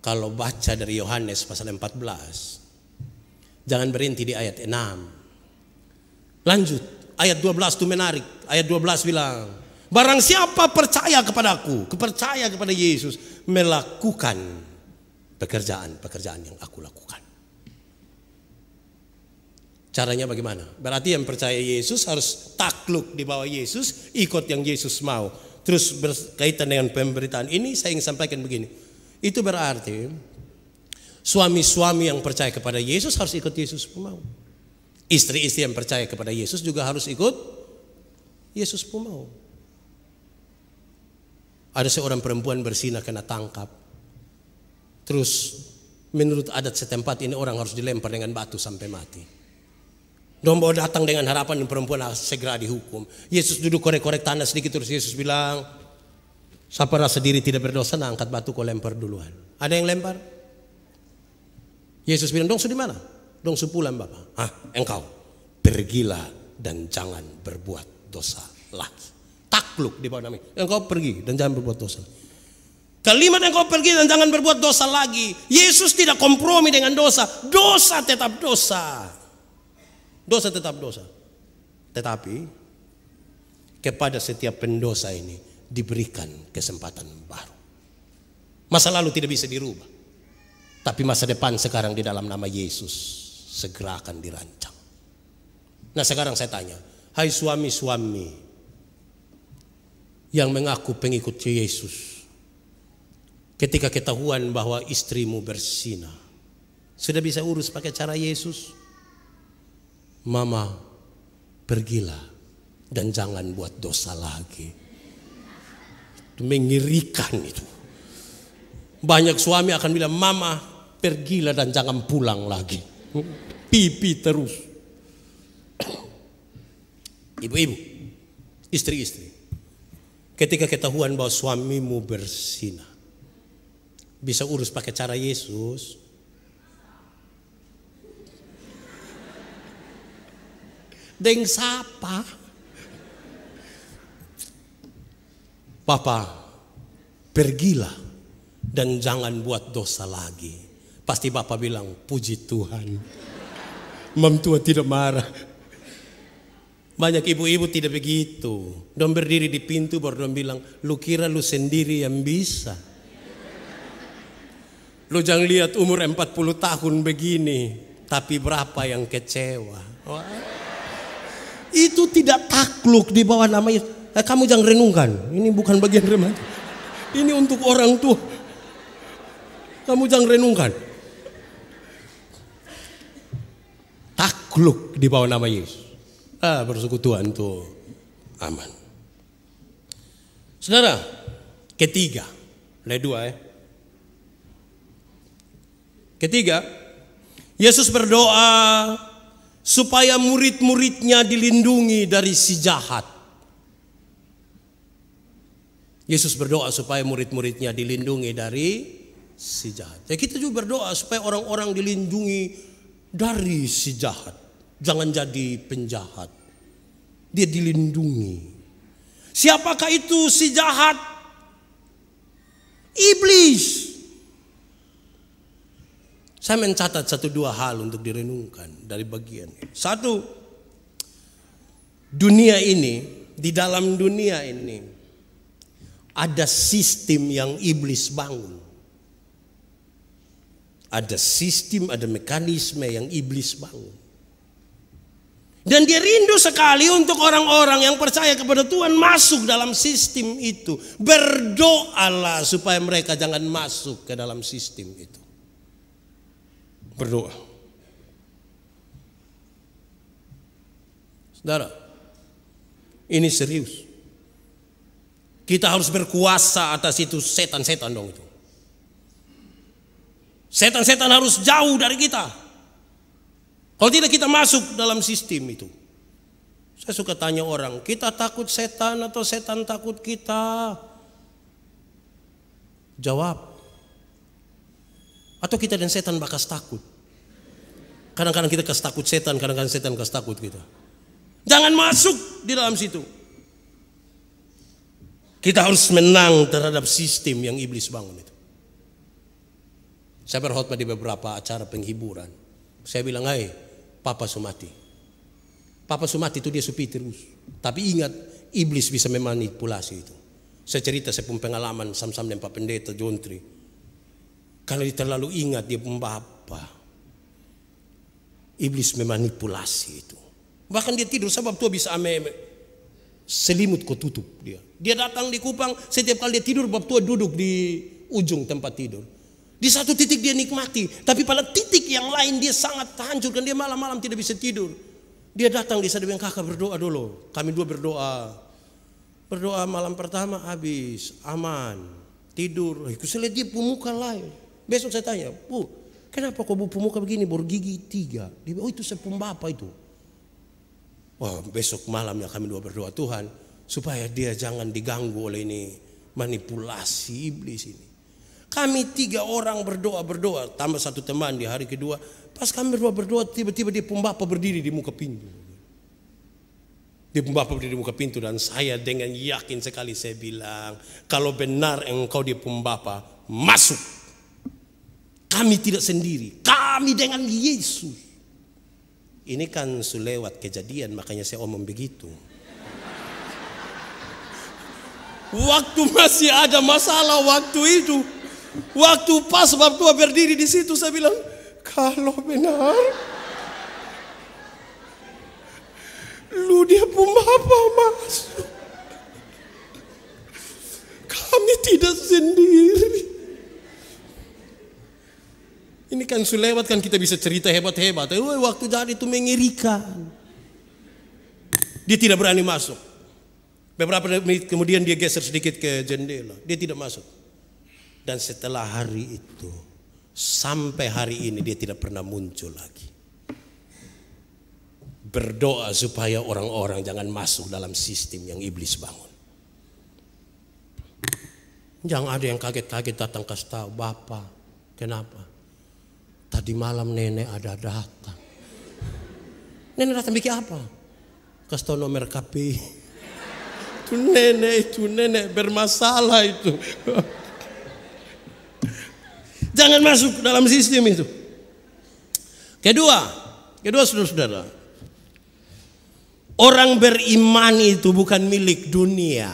S1: Kalau baca dari Yohanes pasal 14, jangan berhenti di ayat 6. Lanjut, ayat 12 itu menarik. Ayat 12 bilang, barang siapa percaya kepadaku, percaya kepada Yesus, melakukan pekerjaan-pekerjaan yang aku lakukan. Caranya bagaimana? Berarti yang percaya Yesus harus takluk di bawah Yesus, ikut yang Yesus mau. Terus berkaitan dengan pemberitaan ini saya ingin sampaikan begini. Itu berarti suami-suami yang percaya kepada Yesus harus ikut Yesus mau. Istri-istri yang percaya kepada Yesus juga harus ikut Yesus mau. Ada seorang perempuan berzina kena tangkap. Terus menurut adat setempat ini orang harus dilempar dengan batu sampai mati. Domba datang dengan harapan perempuan segera dihukum. Yesus duduk korek-korek tanah sedikit, terus Yesus bilang, siapa rasa diri tidak berdosa, nah angkat batu kau lempar duluan. Ada yang lempar? Yesus bilang, dong su di mana? Dong su pulang Bapak. Engkau pergilah dan jangan berbuat dosa lagi. Takluk di bawah namanya. Engkau pergi dan jangan berbuat dosa. Kalimat engkau pergi dan jangan berbuat dosa lagi. Yesus tidak kompromi dengan dosa. Dosa tetap dosa. Dosa tetap dosa. Tetapi kepada setiap pendosa ini diberikan kesempatan baru. Masa lalu tidak bisa dirubah. Tapi masa depan sekarang di dalam nama Yesus segera akan dirancang. Nah sekarang saya tanya, hai suami-suami yang mengaku pengikut Yesus, ketika ketahuan bahwa istrimu berzina, sudah bisa urus pakai cara Yesus? Mama, pergilah dan jangan buat dosa lagi. Itu mengerikan itu. Banyak suami akan bilang, mama pergilah dan jangan pulang lagi. Pipi terus. Ibu-ibu, istri-istri, ketika ketahuan bahwa suamimu berzina, bisa urus pakai cara Yesus? Deng sapa? Papa, pergilah dan jangan buat dosa lagi. Pasti Bapak bilang, puji Tuhan, Mam tua tidak marah. Banyak ibu-ibu tidak begitu. Dong berdiri di pintu baru dong bilang, lu kira lu sendiri yang bisa? Lu jangan lihat umur 40 tahun begini, tapi berapa yang kecewa. Wah. Itu tidak takluk di bawah nama Yesus. Kamu jangan renungkan, ini bukan bagian remaja. Ini untuk orang tua. Kamu jangan renungkan. Takluk di bawah nama Yesus. Persekutuan itu aman. Saudara, ketiga, ada dua ya. Ketiga, Yesus berdoa supaya murid-muridnya dilindungi dari si jahat. Yesus berdoa supaya murid-muridnya dilindungi dari si jahat. Ya kita juga berdoa supaya orang-orang dilindungi dari si jahat. Jangan jadi penjahat. Dia dilindungi. Siapakah itu si jahat? Iblis. Saya mencatat 1-2 hal untuk direnungkan dari bagian ini. Satu, dunia ini, di dalam dunia ini ada sistem yang iblis bangun. Ada sistem, ada mekanisme yang iblis bangun. Dan dia rindu sekali untuk orang-orang yang percaya kepada Tuhan masuk dalam sistem itu. Berdoalah supaya mereka jangan masuk ke dalam sistem itu. Berdoa. Saudara, ini serius. Kita harus berkuasa atas itu setan-setan dong itu. Setan-setan harus jauh dari kita. Kalau tidak kita masuk dalam sistem itu. Saya suka tanya orang, kita takut setan atau setan takut kita? Jawab. Atau kita dan setan bakas takut? Kadang-kadang kita kas takut setan, kadang-kadang setan kas takut kita. Jangan masuk di dalam situ. Kita harus menang terhadap sistem yang iblis bangun itu. Saya berkhotbah di beberapa acara penghiburan. Saya bilang, hai, Papa Sumati. Papa Sumati itu dia supi terus. Tapi ingat, iblis bisa memanipulasi itu. Saya cerita saya pun pengalaman sam-sam dan Pak Pendeta Jontri. Kalau dia terlalu ingat dia pun Bapa. Iblis memanipulasi itu. Bahkan dia tidur sebab Tuhan bisa selimut kau tutup dia. Dia datang di Kupang, setiap kali dia tidur Bapak Tuhan duduk di ujung tempat tidur. Di satu titik dia nikmati, tapi pada titik yang lain dia sangat terhancurkan. Dia malam-malam tidak bisa tidur. Dia datang di sana bilang, kakak berdoa dulu. Kami dua berdoa. Berdoa malam pertama habis, aman, tidur. Saya lihat dia pemuka lain. Besok saya tanya, Bu, kenapa kau pemuka begini, bergigi 3? Dia bilang, oh itu saya pembapa itu. Wah, besok malamnya kami dua berdoa, Tuhan, supaya dia jangan diganggu oleh ini manipulasi iblis ini. Kami 3 orang berdoa, tambah 1 teman di hari kedua. Pas kami berdoa, tiba-tiba dia pembapa berdiri di muka pintu. Dia pembapa berdiri di muka pintu dan saya dengan yakin sekali saya bilang, kalau benar engkau dia pembapa, masuk. Kami tidak sendiri, kami dengan Yesus. Ini kan sulewat kejadian, makanya saya omong begitu. Waktu masih ada masalah waktu itu, waktu pas bab tua berdiri di situ, saya bilang, kalau benar lu dia pembapa masuk, kami tidak sendiri. Ini kan sulewat kan kita bisa cerita hebat-hebat. Waktu jadi itu mengerikan. Dia tidak berani masuk. Beberapa menit kemudian dia geser sedikit ke jendela. Dia tidak masuk. Dan setelah hari itu, sampai hari ini dia tidak pernah muncul lagi. Berdoa supaya orang-orang jangan masuk dalam sistem yang iblis bangun. Jangan ada yang kaget-kaget datang kasih tahu, Bapak, kenapa? Tadi malam nenek ada datang. Nenek datang bikin apa? Kasih tahu nomor KPI. Itu nenek bermasalah itu. Jangan masuk dalam sistem itu. Kedua saudara-saudara, orang beriman itu bukan milik dunia.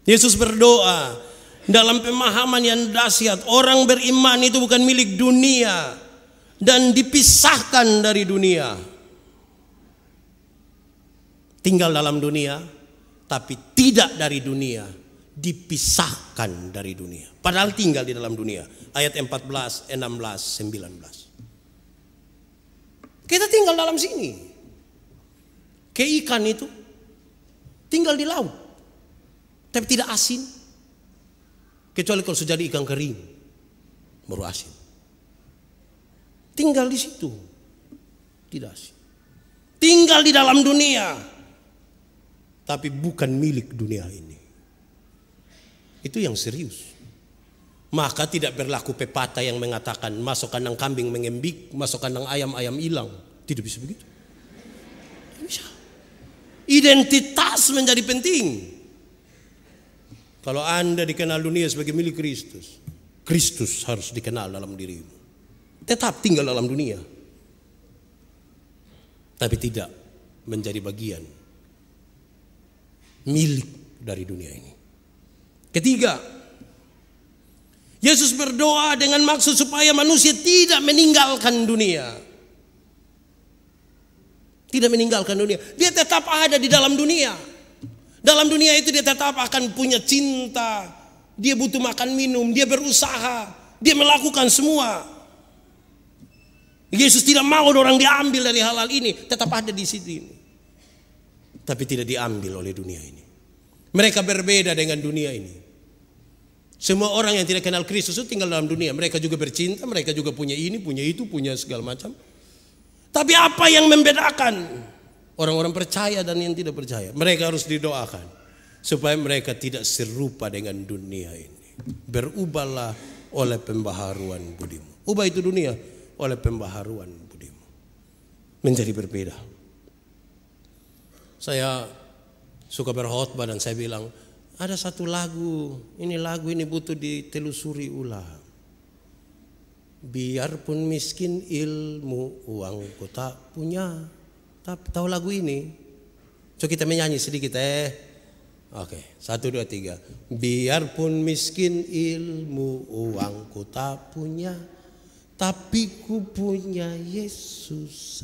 S1: Yesus berdoa dalam pemahaman yang dahsyat, orang beriman itu bukan milik dunia dan dipisahkan dari dunia. Tinggal dalam dunia, tapi tidak dari dunia, dipisahkan dari dunia. Padahal tinggal di dalam dunia. Ayat 14, 16, 19. Kita tinggal dalam sini. Kayak ikan itu tinggal di laut, tapi tidak asin. Kecuali kalau sudah jadi ikan kering, baru asin. Tinggal di situ, tidak asin. Tinggal di dalam dunia, tapi bukan milik dunia ini. Itu yang serius. Maka tidak berlaku pepatah yang mengatakan masuk kandang kambing mengembik, masuk kandang ayam hilang. Tidak bisa begitu. Tidak bisa. Identitas menjadi penting. Kalau Anda dikenal dunia sebagai milik Kristus, Kristus harus dikenal dalam dirimu. Tetap tinggal dalam dunia, tapi tidak menjadi bagian milik dari dunia ini. Ketiga, Yesus berdoa dengan maksud supaya manusia tidak meninggalkan dunia. Tidak meninggalkan dunia. Dia tetap ada di dalam dunia. Dalam dunia itu dia tetap akan punya cinta. Dia butuh makan minum, dia berusaha, dia melakukan semua. Yesus tidak mau orang diambil dari hal-hal ini, tetap ada di situ. Tapi tidak diambil oleh dunia ini. Mereka berbeda dengan dunia ini. Semua orang yang tidak kenal Kristus itu tinggal dalam dunia. Mereka juga bercinta, mereka juga punya ini, punya itu, punya segala macam. Tapi apa yang membedakan orang-orang percaya dan yang tidak percaya? Mereka harus didoakan supaya mereka tidak serupa dengan dunia ini. Berubahlah oleh pembaharuan budimu. Ubah itu dunia oleh pembaharuan budimu, menjadi berbeda. Saya suka berkhotbah dan saya bilang, ada satu lagu ini butuh ditelusuri ulang. Biarpun miskin ilmu uang ku tak punya. Tahu lagu ini? Coba kita menyanyi sedikit Oke, 1, 2, 3. Biarpun miskin ilmu uang ku tak punya, tapi ku punya Yesus.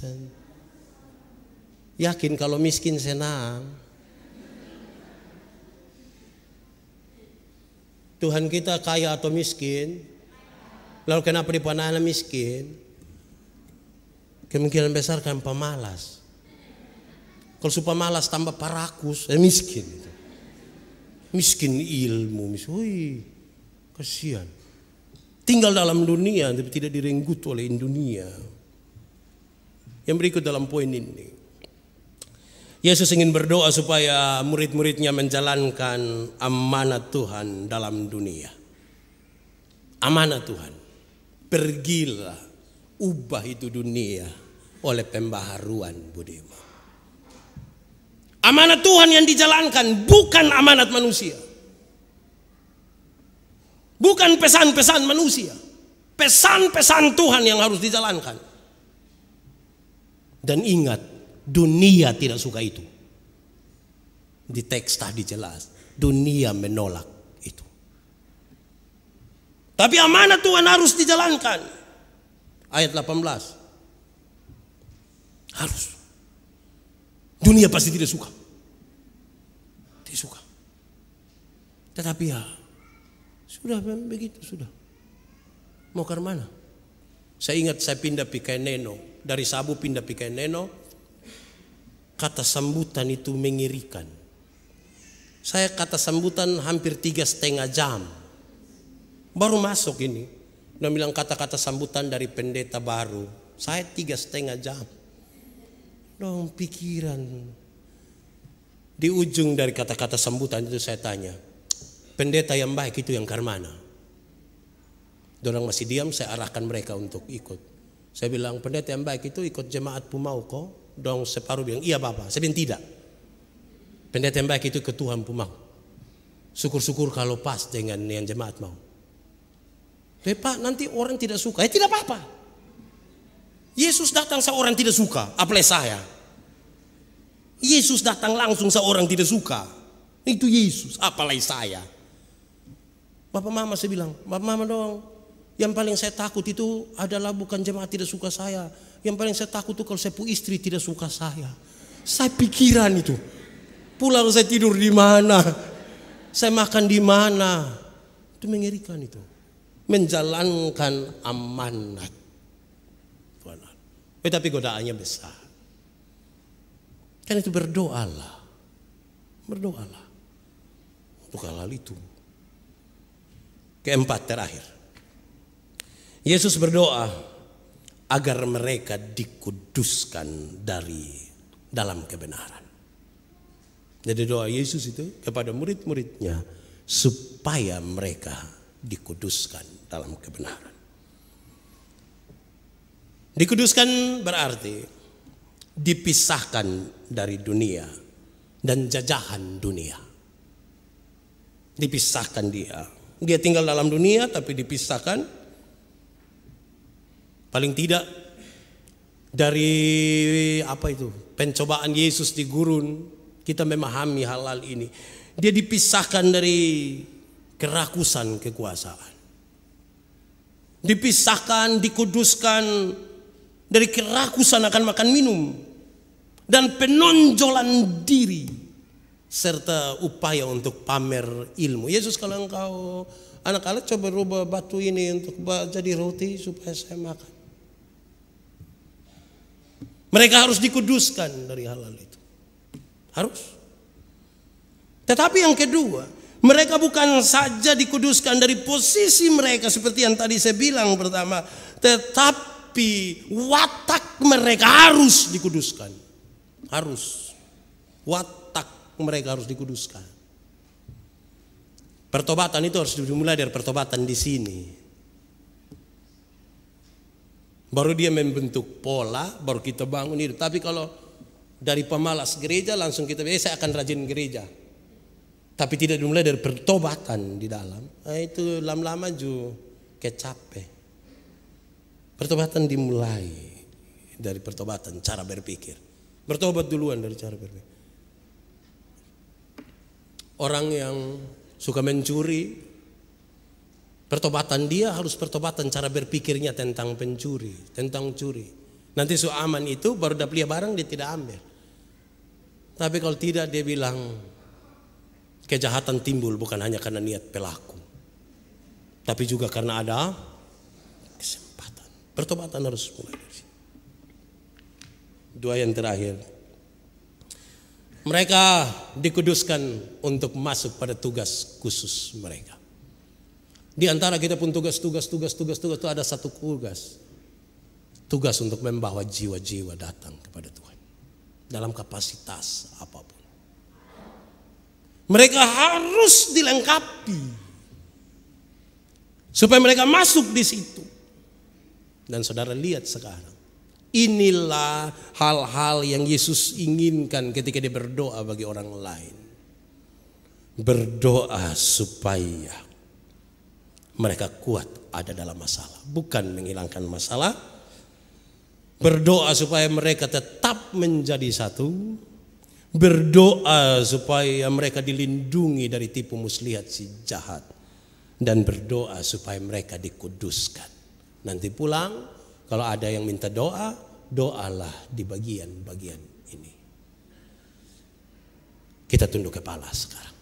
S1: Yakin kalau miskin senang? Tuhan kita kaya atau miskin? Lalu kenapa dipanahnya miskin? Kemungkinan besar kan pemalas. Kalau supaya malas tambah parakus, miskin. Miskin ilmu, kasihan. Tinggal dalam dunia tapi tidak direnggut oleh dunia. Yang berikut dalam poin ini, Yesus ingin berdoa supaya murid-muridnya menjalankan amanat Tuhan dalam dunia. Amanat Tuhan, pergilah, ubah itu dunia oleh pembaharuan budimu. Amanat Tuhan yang dijalankan bukan amanat manusia. Bukan pesan-pesan manusia. Pesan-pesan Tuhan yang harus dijalankan. Dan ingat, dunia tidak suka itu. Di teks tadi jelas, dunia menolak itu. Tapi amanat Tuhan harus dijalankan. Ayat 18. Harus. Dunia pasti tidak suka. Tidak suka. Tetapi ya, sudah begitu, sudah. Mau ke mana? Saya ingat saya pindah pikai Neno. Dari Sabu pindah pikai Neno. Kata sambutan itu mengerikan. Saya kata sambutan hampir 3,5 jam. Baru masuk ini. Dia bilang kata-kata sambutan dari pendeta baru. Saya 3,5 jam. Dong pikiran. Di ujung dari kata-kata sambutan itu saya tanya, pendeta yang baik itu yang ke mana? Dorang masih diam, saya arahkan mereka untuk ikut. Saya bilang, pendeta yang baik itu ikut jemaat Pumau kok? Dong separuh bilang, iya Bapak. Saya bilang tidak. Pendeta yang baik itu ikut Tuhan Pumau. Syukur-syukur kalau pas dengan yang jemaat mau. Pak, nanti orang tidak suka. Tidak apa-apa. Yesus datang seorang tidak suka, apalagi saya. Yesus datang langsung seorang tidak suka. Itu Yesus, apalagi saya. Bapak mama saya bilang, Bapak mama dong. Yang paling saya takut itu adalah bukan jemaat tidak suka saya. Yang paling saya takut itu kalau saya punya istri tidak suka saya. Saya pikiran itu. Pulang saya tidur di mana? Saya makan di mana? Itu mengerikan itu. Menjalankan amanat. Tapi godaannya besar. Kan itu berdoalah. Berdoalah. Untuk hal itu. Keempat terakhir. Yesus berdoa agar mereka dikuduskan dari dalam kebenaran. Jadi doa Yesus itu kepada murid-muridnya supaya mereka dikuduskan dalam kebenaran. Dikuduskan berarti dipisahkan dari dunia dan jajahan dunia. Dipisahkan dia. Dia tinggal dalam dunia tapi dipisahkan. Paling tidak dari pencobaan Yesus di gurun kita memahami hal-hal ini. Dia dipisahkan dari kerakusan kekuasaan. Dipisahkan, dikuduskan dari kerakusan akan makan minum dan penonjolan diri serta upaya untuk pamer ilmu. Yesus, kalau engkau anak-anak coba rubah batu ini untuk jadi roti supaya saya makan. Mereka harus dikuduskan dari hal-hal itu. Harus. Tetapi yang kedua, mereka bukan saja dikuduskan dari posisi mereka seperti yang tadi saya bilang pertama, tetapi watak mereka harus dikuduskan. Harus. Watak mereka harus dikuduskan. Pertobatan itu harus dimulai dari pertobatan di sini. Baru dia membentuk pola, baru kita bangun hidup. Tapi kalau dari pemalas gereja langsung kita saya akan rajin gereja. Tapi tidak dimulai dari pertobatan di dalam. Itu lama-lama juga capek. Pertobatan dimulai dari pertobatan cara berpikir. Bertobat duluan dari cara berpikir. Orang yang suka mencuri, pertobatan dia harus pertobatan cara berpikirnya tentang pencuri, tentang curi. Nanti aman itu baru dapat barang dia tidak ambil. Tapi kalau tidak dia bilang kejahatan timbul bukan hanya karena niat pelaku, tapi juga karena ada kesempatan. Pertobatan harus mulai dari sini. Dua yang terakhir. Mereka dikuduskan untuk masuk pada tugas khusus mereka. Di antara kita pun tugas itu ada satu tugas. Tugas untuk membawa jiwa-jiwa datang kepada Tuhan. Dalam kapasitas apapun. Mereka harus dilengkapi. Supaya mereka masuk di situ. Dan saudara lihat sekarang. Inilah hal-hal yang Yesus inginkan ketika dia berdoa bagi orang lain. Berdoa supaya mereka kuat ada dalam masalah. Bukan menghilangkan masalah. Berdoa supaya mereka tetap menjadi satu. Berdoa supaya mereka dilindungi dari tipu muslihat si jahat. Dan berdoa supaya mereka dikuduskan. Nanti pulang, kalau ada yang minta doa, doalah di bagian-bagian ini. Kita tunduk kepala sekarang.